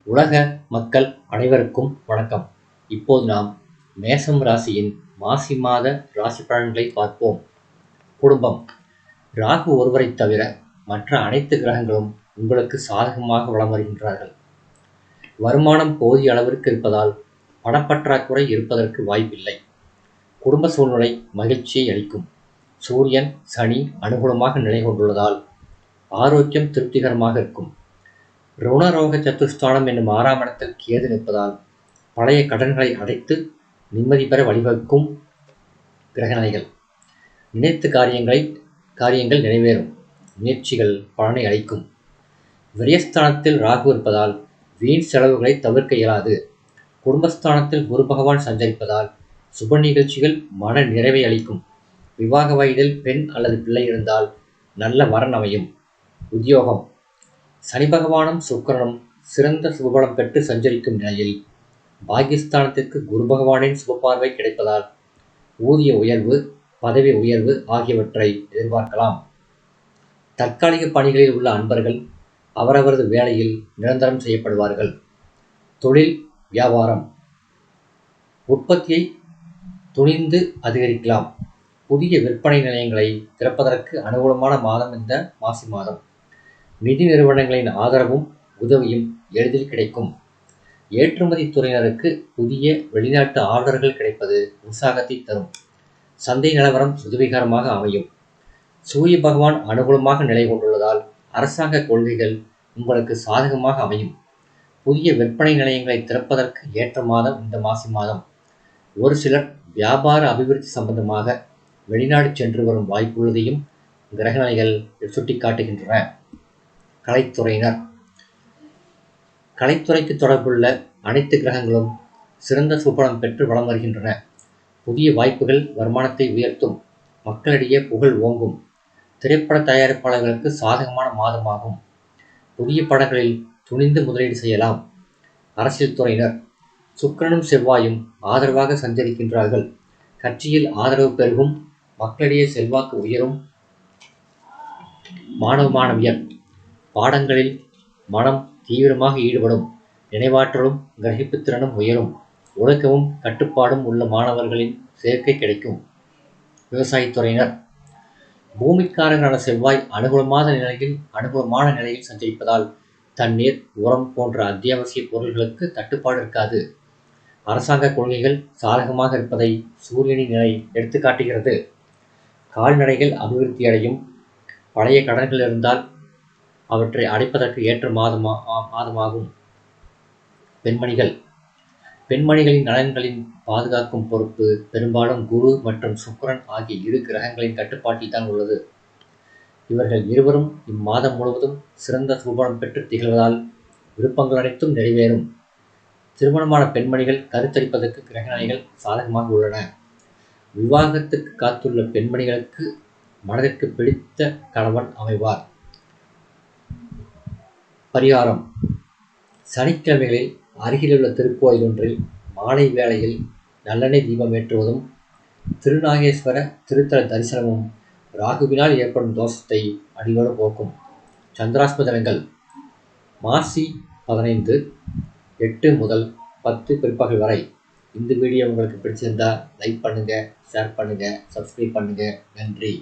உலக மக்கள் அனைவருக்கும் வணக்கம். இப்போது நாம் மேஷம் ராசியின் மாசி மாத ராசி பலன்களை பார்ப்போம். குடும்பம். ராகு ஒருவரை தவிர மற்ற அனைத்து கிரகங்களும் உங்களுக்கு சாதகமாக வலம் வருகின்றார்கள். வருமானம் போதிய அளவிற்கு இருப்பதால் பணப்பற்றாக்குறை இருப்பதற்கு வாய்ப்பில்லை. குடும்ப சூழ்நிலை மகிழ்ச்சியை அளிக்கும். சூரியன் சனி அனுகூலமாக நிலை கொண்டுள்ளதால் ஆரோக்கியம் திருப்திகரமாக இருக்கும். ருணரோக சத்துஸ்தானம் என்னும் 6ஆம் இடத்தில் கேது நிற்பதால் பழைய கடன்களை அடைத்து நிம்மதி பெற வழிவகுக்கும் கிரகநிலைகள். நினைத்த காரியங்கள் நிறைவேறும். முயற்சிகள் பலனை அளிக்கும். விரயஸ்தானத்தில் ராகு இருப்பதால் வீண் செலவுகளை தவிர்க்க இயலாது. குடும்பஸ்தானத்தில் குரு பகவான் சஞ்சரிப்பதால் சுப நிகழ்ச்சிகள் மன நிறைவை அளிக்கும். விவாக வயதில் பெண் அல்லது பிள்ளை இருந்தால் நல்ல வரன் அமையும். உத்தியோகம். சனி பகவானும் சுக்கிரனும் சிறந்த சுபபலம் பெற்று சஞ்சரிக்கும் நிலையில் பாகிஸ்தானத்திற்கு குரு பகவானின் சுபபார்வை கிடைப்பதால் ஊதிய உயர்வு, பதவி உயர்வு ஆகியவற்றை எதிர்பார்க்கலாம். தற்காலிக பணிகளில் உள்ள அன்பர்கள் அவரவரது வேலையில் நிரந்தரம் செய்யப்படுவார்கள். தொழில் வியாபாரம். உற்பத்தியை துணிந்து அதிகரிக்கலாம். புதிய விற்பனை நிலையங்களை திறப்பதற்கு அனுகூலமான மாதம் இந்த மாசி மாதம். நிதி நிறுவனங்களின் ஆதரவும் உதவியும் எளிதில் கிடைக்கும். ஏற்றுமதி துறையினருக்கு புதிய வெளிநாட்டு ஆர்டர்கள் கிடைப்பது உற்சாகத்தை தரும். சந்தை நிலவரம் உதவிகரமாக அமையும். சூரிய பகவான் அனுகூலமாக நிலை கொண்டுள்ளதால் அரசாங்க கொள்கைகள் உங்களுக்கு சாதகமாக அமையும். புதிய விற்பனை நிலையங்களை திறப்பதற்கு ஏற்ற மாதம் இந்த மாசி மாதம். ஒரு சிலர் வியாபார அபிவிருத்தி சம்பந்தமாக வெளிநாடு சென்று வரும் வாய்ப்புள்ளதையும் கிரகநிலைகள் சுட்டிக்காட்டுகின்றன. கலைத்துறையினர். கலைத்துறைக்கு தொடர்புள்ள அனைத்து கிரகங்களும் சிறந்த சுபலம் பெற்று வலம் வருகின்றன. புதிய வாய்ப்புகள் வருமானத்தை உயர்த்தும். மக்களிடையே புகழ் ஓங்கும். திரைப்பட தயாரிப்பாளர்களுக்கு சாதகமான மாதமாகும். புதிய படங்களில் துணிந்து முதலீடு செய்யலாம். அரசியல் துறையினர். சுக்கிரனும் செவ்வாயும் ஆதரவாக சஞ்சரிக்கின்றார்கள். கட்சியில் ஆதரவு பெருகும். மக்களிடையே செல்வாக்கு உயரும். மாணவியர். பாடங்களில் மனம் தீவிரமாக ஈடுபடும். நினைவாற்றலும் கிரகிப்புத்திறனும் உயரும். ஒழுக்கமும் கட்டுப்பாடும் உள்ள மாணவர்களின் சேர்க்கை கிடைக்கும். விவசாயத்துறையினர். பூமிக்காரரான செவ்வாய் அனுகூலமான நிலையில் சஞ்சரிப்பதால் தண்ணீர், உரம் போன்ற அத்தியாவசிய பொருள்களுக்கு தட்டுப்பாடு இருக்காது. அரசாங்க கொள்கைகள் சாதகமாக இருப்பதை சூரியனின் நிலை எடுத்துக்காட்டுகிறது. கால்நடைகள் அபிவிருத்தியடையும். பழைய கடன்கள் இருந்தால் அவற்றை அடைப்பதற்கு ஏற்ற மாதமாகும். பெண்மணிகளின் நலன்களின் பாதுகாக்கும் பொறுப்பு பெரும்பாலும் குரு மற்றும் சுக்கிரன் ஆகிய இரு கிரகங்களின் கட்டுப்பாட்டில் தான் உள்ளது. இவர்கள் இருவரும் இம்மாதம் முழுவதும் சிறந்த சுபபலம் பெற்று திகழ்வதால் விருப்பங்கள் அனைத்தும் நிறைவேறும். திருமணமான பெண்மணிகள் கருத்தரிப்பதற்கு கிரகநிலைகள் சாதகமாக உள்ளன. விவாகத்துக்கு காத்துள்ள பெண்மணிகளுக்கு மனதிற்கு பிடித்த கணவன் அமைவார். பரிகாரம். சனிக்கிழமைகளில் அருகிலுள்ள திருக்கோயில் ஒன்றில் மாலை வேளையில் நல்லெண்ணெய் தீபம் ஏற்றுவதும், திருநாகேஸ்வர திருத்தல தரிசனமும் ராகுவினால் ஏற்படும் தோஷத்தை அடியோடு போக்கும். சந்திராஷ்டம தினங்கள். மாசி 15 8 முதல் 10 பிற்பகல் வரை. இந்த வீடியோ உங்களுக்கு பிடிச்சிருந்தா லைக் பண்ணுங்க, ஷேர் பண்ணுங்க, சப்ஸ்கிரைப் பண்ணுங்க. நன்றி.